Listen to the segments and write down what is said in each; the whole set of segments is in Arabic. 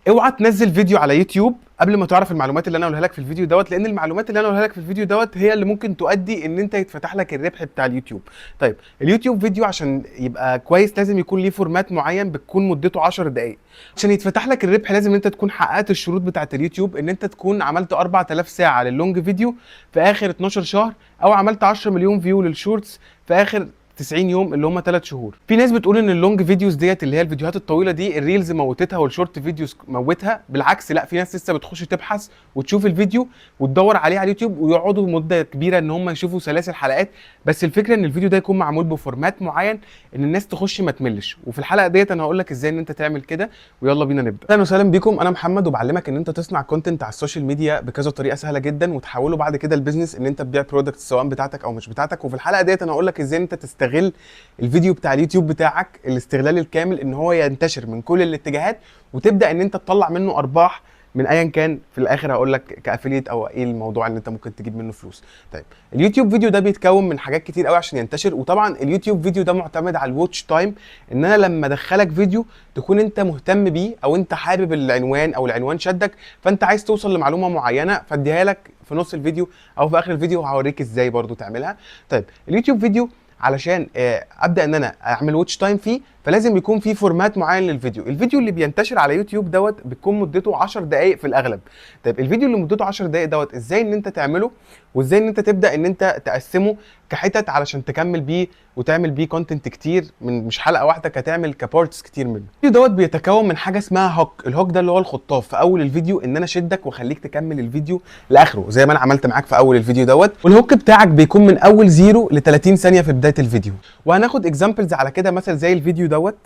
اوعى تنزل فيديو على يوتيوب قبل ما تعرف المعلومات اللي انا هقولها لك في الفيديو دوت، لان المعلومات اللي انا هقولها لك في الفيديو دوت هي اللي ممكن تؤدي ان انت يتفتح لك الربح بتاع اليوتيوب. طيب اليوتيوب فيديو عشان يبقى كويس لازم يكون ليه فورمات معين بتكون مدته 10 دقائق. عشان يتفتح لك الربح لازم انت تكون حققت الشروط بتاعه اليوتيوب، ان انت تكون عملت 4000 ساعه لللونج فيديو في اخر 12 شهر، او عملت 10 مليون فيو للشورتس في اخر 90 يوم اللي هم 3 شهور. في ناس بتقول ان اللونج فيديوز ديت اللي هي الفيديوهات الطويله دي الريلز موتتها والشورت فيديوز موتها. بالعكس، لا، في ناس لسه بتخش تبحث وتشوف الفيديو وتدور عليه على اليوتيوب ويقعدوا مده كبيره ان هم يشوفوا سلاسل حلقات. بس الفكره ان الفيديو ده يكون معمول بفورمات معين ان الناس تخش ما تملش. وفي الحلقه ديت انا هقول لك ازاي ان انت تعمل كده، ويلا بينا نبدا. اهلا وسهلا بيكم، انا محمد وبعلمك ان انت تصنع كونتنت على السوشيال ميديا بكذا طريقه سهله جدا وتحوله بعد كده البيزنس ان انت تبيع برودكت سواء بتاعتك او مش بتاعتك. وفي الحلقه ديت انا هقول لك ازاي انت تستغل الفيديو بتاع اليوتيوب بتاعك الاستغلال الكامل ان هو ينتشر من كل الاتجاهات وتبدا ان انت تطلع منه ارباح من ايا كان. في الاخر هقول لك كافيليت او ايه الموضوع اللي انت ممكن تجيب منه فلوس. طيب اليوتيوب فيديو ده بيتكون من حاجات كتير قوي عشان ينتشر، وطبعا اليوتيوب فيديو ده معتمد على الواتش تايم، ان انا لما ادخلك فيديو تكون انت مهتم بيه او انت حابب العنوان او العنوان شدك، فانت عايز توصل لمعلومه معينه فاديها لك في نص الفيديو او في اخر الفيديو، وهوريك ازاي برضو تعملها. طيب اليوتيوب فيديو علشان ابدا ان انا اعمل واتش تايم فيه فلازم يكون في فورمات معين للفيديو. الفيديو اللي بينتشر على يوتيوب دوت بتكون مدته 10 دقائق في الاغلب. طيب الفيديو اللي مدته 10 دقائق دوت ازاي ان انت تعمله، وازاي ان انت تبدا ان انت تقسمه كحتت علشان تكمل بيه وتعمل بيه كونتنت كتير، من مش حلقه واحده، كتعمل كبارتس كتير منه. الفيديو دوت بيتكون من حاجه اسمها هوك. الهوك ده اللي هو الخطاف في اول الفيديو، ان انا اشدك واخليك تكمل الفيديو لاخره زي ما انا عملت معاك في اول الفيديو دوت. والهوك بتاعك بيكون من اول 0 ل 30 ثانيه في بدايه الفيديو، وهناخد اكزامبلز على كده مثلا زي الفيديو دوت.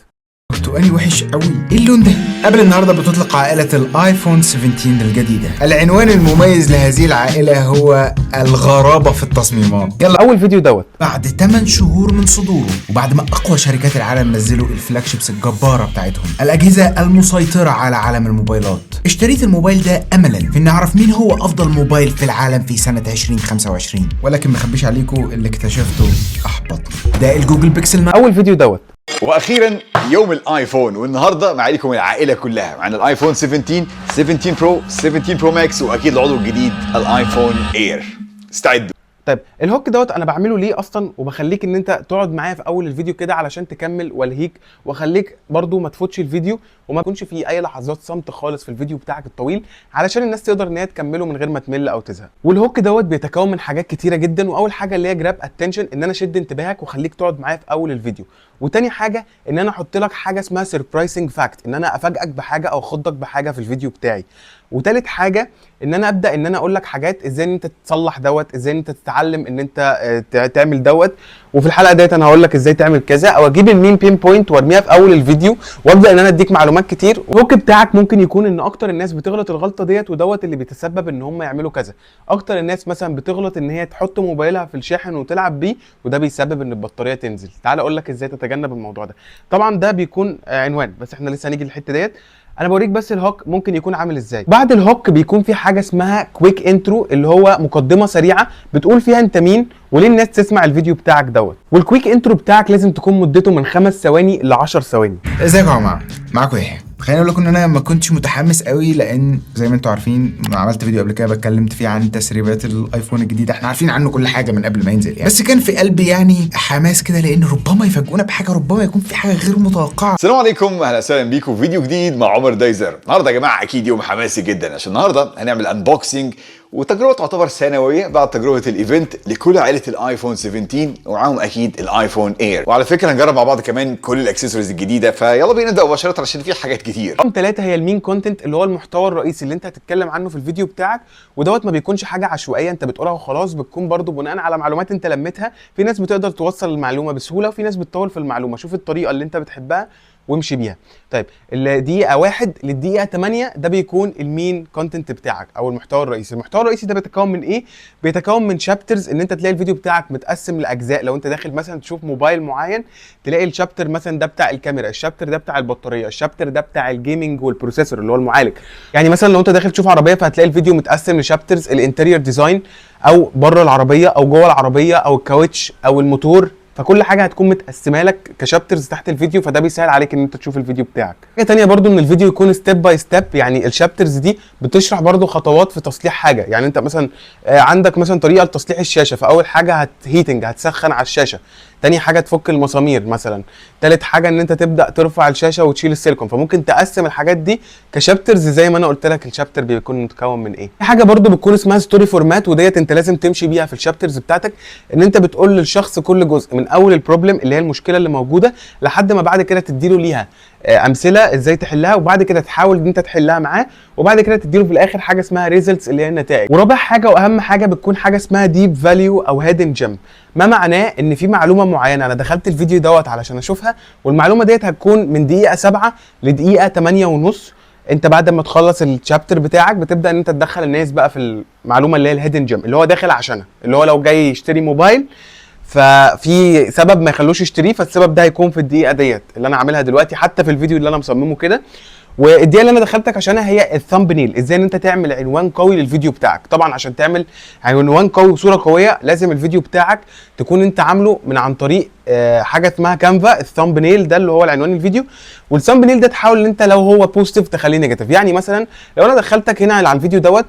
برتقالي وحش قوي، ايه اللون ده؟ قبل النهارده بتطلق عائله الايفون 17 الجديده. العنوان المميز لهذه العائله هو الغرابه في التصميمات. يلا اول فيديو دوت بعد 8 شهور من صدوره، وبعد ما اقوى شركات العالم نزلوا الفلاج شيبس الجباره بتاعتهم، الاجهزه المسيطره على عالم الموبايلات، اشتريت الموبايل ده املا في اني اعرف مين هو افضل موبايل في العالم في سنه 2025. ولكن ما اخبيش عليكم اللي اكتشفته احبطني. ده الجوجل بيكسل اول فيديو دوت. واخيرا يوم الايفون، والنهارده معاكم العائله كلها. معانا الايفون 17 برو، 17 برو ماكس، واكيد العضو الجديد الايفون اير. استعدوا. طيب الهوك دوت انا بعمله ليه اصلا، وبخليك ان انت تقعد معايا في اول الفيديو كده علشان تكمل والهيك، واخليك برضو ما تفوتش الفيديو وما يكونش في اي لحظات صمت خالص في الفيديو بتاعك الطويل، علشان الناس تقدر ان هي تكمله من غير ما تمل او تزهق. والهوك دوت بيتكون من حاجات كتيره جدا، واول حاجه اللي هي جراب اتنشن، ان انا اشد انتباهك واخليك تقعد معايا في اول الفيديو. وتاني حاجه ان انا احط لك حاجه اسمها سربرايزنج فاكت، ان انا افاجئك بحاجه او اخضك بحاجه في الفيديو بتاعي. وتالت حاجه ان انا ابدا ان انا اقول لك حاجات ازاي ان انت تصلح دوت، ازاي ان انت تتعلم ان انت تعمل دوت. وفي الحلقه ديت انا هقول لك ازاي تعمل كذا، او اجيب المين بين بوينت وارميها في اول الفيديو وابدا ان انا اديك معلومات كتير. والهوك بتاعك ممكن يكون ان اكتر الناس بتغلط الغلطه ديت، ودوت اللي بيتسبب ان هم يعملوا كذا. اكتر الناس مثلا بتغلط ان هي تحط موبايلها في الشاحن وتلعب بيه، وده بيسبب ان البطاريه تنزل. تعال اقول لك ازاي تتجنب الموضوع ده. طبعا ده بيكون عنوان، بس احنا لسه هنيجي للحته ديت. انا بوريك بس الهوك ممكن يكون عامل ازاي. بعد الهوك بيكون في حاجه اسمها كويك انترو، اللي هو مقدمه سريعه بتقول فيها انت مين وليه الناس تسمع الفيديو بتاعك دوت. والكويك انترو بتاعك لازم تكون مدته من 5 ثواني ل 10 ثواني. ازيكم يا جماعه، معاكم يحيى. خليني اقول لكم ان انا ما كنتش متحمس قوي، لان زي ما انتم عارفين عملت فيديو قبل كده اتكلمت فيه عن تسريبات الايفون الجديد، احنا عارفين عنه كل حاجه من قبل ما ينزل يعني. بس كان في قلبي يعني حماس كده، لان ربما يفاجئونا بحاجه، ربما يكون في حاجه غير متوقعه. السلام عليكم، اهلا وسهلا بيكم في فيديو جديد مع عمر دايزر. النهارده يا جماعه اكيد يوم حماسي جدا، عشان النهارده هنعمل انبوكسنج وتجربه تعتبر ثانويه بعد تجربه الايفنت لكل عائله الايفون 17 ومعاهم اكيد الايفون اير. وعلى فكره هنجرب مع بعض كمان كل الاكسسوارز الجديده، فيلا بينا نبدا مباشره عشان في حاجات كتير. رقم 3 هي المين كونتنت، اللي هو المحتوى الرئيسي اللي انت هتتكلم عنه في الفيديو بتاعك. ودوت ما بيكونش حاجه عشوائيه انت بتقولها وخلاص، بتكون برضو بناء على معلومات انت لميتها. في ناس بتقدر توصل المعلومه بسهوله، وفي ناس بتطول في المعلومه. شوف الطريقه اللي انت بتحبها وامشي بيها. طيب الدقيقه 1 للدقيقه 8 ده بيكون المين كونتنت بتاعك او المحتوى الرئيسي. المحتوى الرئيسي ده بيتكون من ايه؟ بيتكون من شابترز، ان انت تلاقي الفيديو بتاعك متقسم لاجزاء. لو انت داخل مثلا تشوف موبايل معين تلاقي الشابتر مثلا ده بتاع الكاميرا، الشابتر ده بتاع البطاريه، الشابتر ده بتاع الجيمنج والبروسيسور اللي هو المعالج. يعني مثلا لو انت داخل تشوف عربيه فهتلاقي الفيديو متقسم لشابترز: الانتيريور ديزاين، او بره العربيه، او جوه العربيه، او الكاوتش، او الموتور، فكل حاجه هتكون متقسمه لك كشابترز تحت الفيديو، فده بيسهل عليك ان انت تشوف الفيديو بتاعك. حاجه تانية برضو ان الفيديو يكون ستيب باي ستيب، يعني الشابترز دي بتشرح برضو خطوات في تصليح حاجه. يعني انت مثلا عندك مثلا طريقه لتصليح الشاشه، فاول حاجه هيتنج هتسخن على الشاشه، تاني حاجه تفك المسامير مثلا، تالت حاجه ان انت تبدا ترفع الشاشه وتشيل السيليكون. فممكن تقسم الحاجات دي كشابترز زي ما انا قلت لك الشابتر بيكون متكون من ايه. في حاجه برضو بتكون اسمها ستوري فورمات، وديت انت لازم تمشي بيها في الشابترز بتاعتك، ان انت بتقول للشخص كل جزء من اول البروبلم اللي هي المشكله اللي موجوده لحد ما بعد كده تديله ليها امثله ازاي تحلها، وبعد كده تحاول ان انت تحلها معاه، وبعد كده تديله في الاخر حاجه اسمها ريزلتس اللي هي النتائج. ورابع حاجه واهم حاجه بتكون حاجه اسمها ديب فاليو او هيدن جيم. ما معناه ان في معلومه معينه انا دخلت الفيديو دوت علشان اشوفها، والمعلومه ديت هتكون من دقيقه 7 لدقيقه 8:30. انت بعد ما تخلص الشابتر بتاعك بتبدا ان انت تدخل الناس بقى في المعلومه اللي هي الهيدن جيم، اللي هو داخل عشانها، اللي هو لو جاي يشتري موبايل ففي سبب ما يخلوش يشتريه، فالسبب ده هيكون في الدقيقه ديت اللي انا عاملها دلوقتي حتى في الفيديو اللي انا مصممه كده. والدقيقه اللي انا دخلتك عشانها هي الثامبنيل، ازاي ان انت تعمل عنوان قوي للفيديو بتاعك. طبعا عشان تعمل عنوان قوي وصوره قويه لازم الفيديو بتاعك تكون انت عامله من عن طريق حاجه اسمها كانفا. الثامبنيل ده اللي هو العنوان الفيديو، والثامبنيل ده تحاول ان انت لو هو بوزيتيف تخليه نيجاتيف. يعني مثلا لو انا دخلتك هنا على الفيديو دوت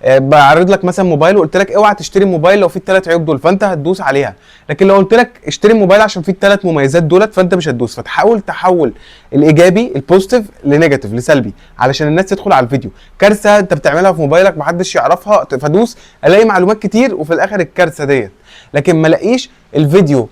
بعرض لك مثلا موبايل وقلت لك اوعى تشتري موبايل لو فيه الثلاث عيوب دول، فانت هتدوس عليها. لكن لو قلت لك اشتري موبايل عشان فيه الثلاث مميزات دولت، فانت مش هتدوس. فتحاول تحول الايجابي البوزيتيف لنيجاتيف لسلبي علشان الناس تدخل على الفيديو. كارثه انت بتعملها في موبايلك محدش يعرفها، فدوس الاقي معلومات كتير وفي الاخر الكارثه ديت. لكن ما الاقيش الفيديو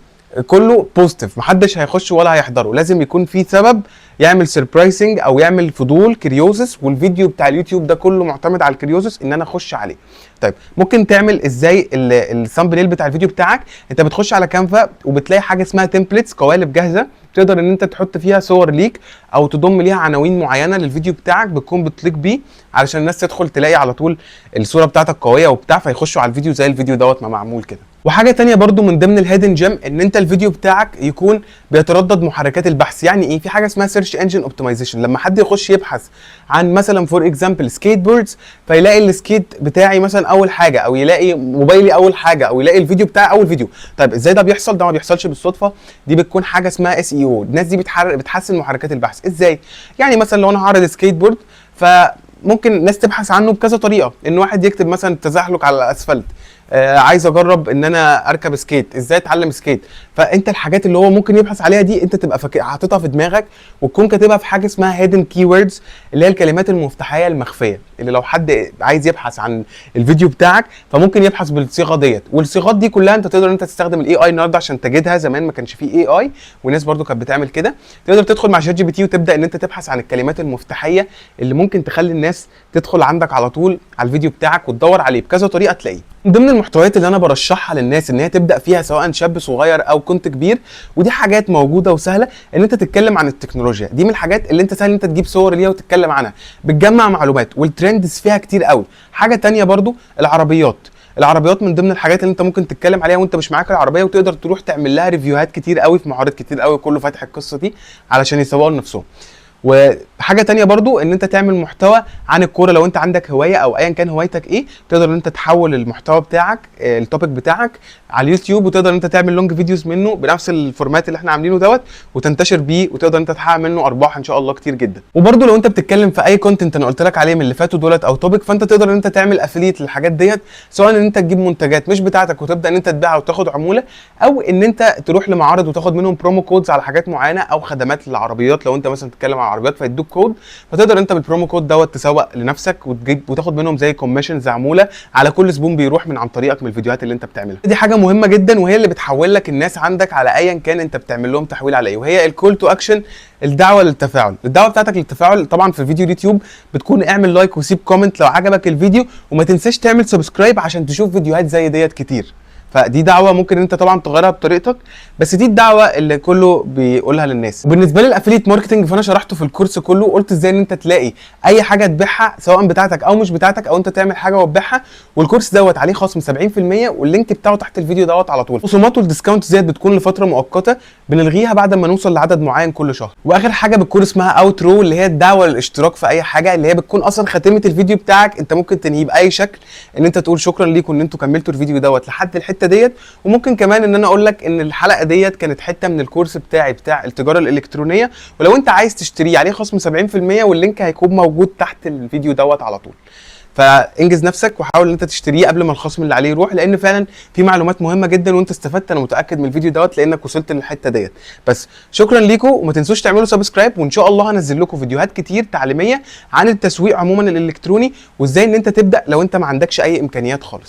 كله بوزيتيف محدش هيخش ولا هيحضره، لازم يكون في سبب يعمل سربرايزنج او يعمل فضول كريوزس، والفيديو بتاع اليوتيوب ده كله معتمد على الكريوزس ان انا اخش عليه. طيب ممكن تعمل ازاي الثامبنيل بتاع الفيديو بتاعك؟ انت بتخش على كانفا وبتلاقي حاجه اسمها تمبلتس، قوالب جاهزه تقدر ان انت تحط فيها صور ليك او تضم ليها عناوين معينه للفيديو بتاعك بتكون بتليق بيه علشان الناس تدخل تلاقي على طول الصوره بتاعتك قويه وبتاع، فيخشوا على الفيديو زي الفيديو دوت ما معمول كده. وحاجه تانية برضو من ضمن الهيدن جيم ان انت الفيديو بتاعك يكون بيتردد محركات البحث. يعني ايه؟ في حاجه اسمها سيرش انجن اوبتمايزيشن. لما حد يخش يبحث عن مثلا فور اكزامبل سكيت بوردز، فيلاقي السكيت بتاعي مثلا اول حاجه، او يلاقي موبايلي اول حاجه، او يلاقي الفيديو بتاعي اول فيديو. طيب ازاي ده بيحصل؟ ده ما بيحصلش بالصدفه، دي بتكون حاجه اسمها اس اي او. الناس دي بتحسن محركات البحث. ازاي؟ يعني مثلا لو انا هعرض سكيت بورد، فممكن الناس تبحث عنه بكذا طريقه، ان واحد يكتب مثلا التزحلق على الاسفلت، عايز اجرب ان انا اركب سكيت، ازاي اتعلم سكيت. فانت الحاجات اللي هو ممكن يبحث عليها دي انت تبقى حاططها في دماغك، وتكون كاتبها في حاجه اسمها هيدن كيوردز، اللي هي الكلمات المفتاحيه المخفيه، اللي لو حد عايز يبحث عن الفيديو بتاعك فممكن يبحث بالصيغه ديت. والصيغات دي كلها انت تقدر انت تستخدم الاي اي النهارده عشان تجدها. زمان ما كانش فيه اي اي والناس برده كانت بتعمل كده. تقدر تدخل مع شات جي بي تي وتبدا ان انت تبحث عن الكلمات المفتاحيه اللي ممكن تخلي الناس تدخل عندك على طول على الفيديو بتاعك وتدور عليه بكذا طريقه تلاقيه. من ضمن المحتويات اللي انا برشحها للناس ان هي تبدا فيها سواء شاب صغير او كنت كبير، ودي حاجات موجوده وسهله، ان انت تتكلم عن التكنولوجيا. دي من الحاجات اللي انت سهل ان انت تجيب صور ليها وتتكلم عنها، بتجمع معلومات والترندز فيها كتير قوي. حاجه تانية برضو العربيات من ضمن الحاجات اللي انت ممكن تتكلم عليها وانت مش معاك العربيه، وتقدر تروح تعمل لها ريفيوهات كتير قوي في معارض كتير قوي، كله فاتح القصه دي علشان يسوقوا لنفسهم. وحاجه تانية برضو ان انت تعمل محتوى عن الكوره. لو انت عندك هوايه او ايا كان هوايتك ايه، تقدر ان انت تحول المحتوى بتاعك التوبيك بتاعك على اليوتيوب، وتقدر ان انت تعمل لونج فيديوز منه بنفس الفورمات اللي احنا عاملينه دوت، وتنتشر بيه، وتقدر ان انت تحقق منه ارباح ان شاء الله كتير جدا. وبرضو لو انت بتتكلم في اي كونتنت انا قلت لك عليه من اللي فاتوا دولت او توبيك، فانت تقدر ان انت تعمل افيليت للحاجات ديت، سواء ان انت تجيب منتجات مش بتاعتك وتبدا ان انت تبيعها وتاخد عموله، او ان انت تروح لمعارض وتاخد منهم برومو كودز على حاجات معينه، او خدمات للعربيات. لو انت مثلا بتتكلم عن العربيات فيدوك كود، فتقدر انت بالبرومو كود دوت تسوق لنفسك وتجيب وتاخد منهم زي كوميشنز عموله على كل زبون بيروح من عن طريقك من الفيديوهات اللي انت بتعملها. دي حاجه مهمه جدا، وهي اللي بتحول لك الناس عندك على ايا كان انت بتعمل لهم تحويل على ايه، وهي الكول تو اكشن، الدعوه للتفاعل. الدعوه بتاعتك للتفاعل طبعا في فيديو اليوتيوب بتكون اعمل لايك وسيب كومنت لو عجبك الفيديو، وما تنساش تعمل سبسكرايب عشان تشوف فيديوهات زي ديت كتير. فدي دعوه ممكن انت طبعا تغيرها بطريقتك، بس دي الدعوه اللي كله بيقولها للناس. وبالنسبه لي الافيليت ماركتنج فانا شرحته في الكورس كله، وقلت ازاي ان انت تلاقي اي حاجه تبيعها سواء بتاعتك او مش بتاعتك، او انت تعمل حاجه وتبيعها، والكورس دوت عليه خصم 70%، واللينك بتاعه تحت الفيديو دوت على طول. الخصومات والديسكاونت ديت بتكون لفتره مؤقته بنلغيها بعد ما نوصل لعدد معين كل شهر. واخر حاجه بتكون اسمها اوترو، اللي هي الدعوه للاشتراك في اي حاجه، اللي هي بتكون اصلا خاتمه الفيديو بتاعك. انت ممكن تنهيه باي شكل، ان انت تقول شكرا ليكم ان انتوا كملتوا الفيديو دوت لحد الحته الحته ديت. وممكن كمان ان انا اقول لك ان الحلقه ديت كانت حته من الكورس بتاعي بتاع التجاره الالكترونيه، ولو انت عايز تشتريه عليه خصم 70%، واللينك هيكون موجود تحت الفيديو دوت على طول. فانجز نفسك وحاول ان انت تشتريه قبل ما الخصم اللي عليه يروح، لان فعلا في معلومات مهمه جدا وانت استفدت، انا متاكد من الفيديو دوت لانك وصلت للحته ديت. بس شكرا ليكم، وما تنسوش تعملوا سبسكرايب، وان شاء الله هنزل لكم فيديوهات كتير تعليميه عن التسويق عموما الالكتروني، وازاي ان انت تبدا لو انت ما عندكش اي امكانيات خالص.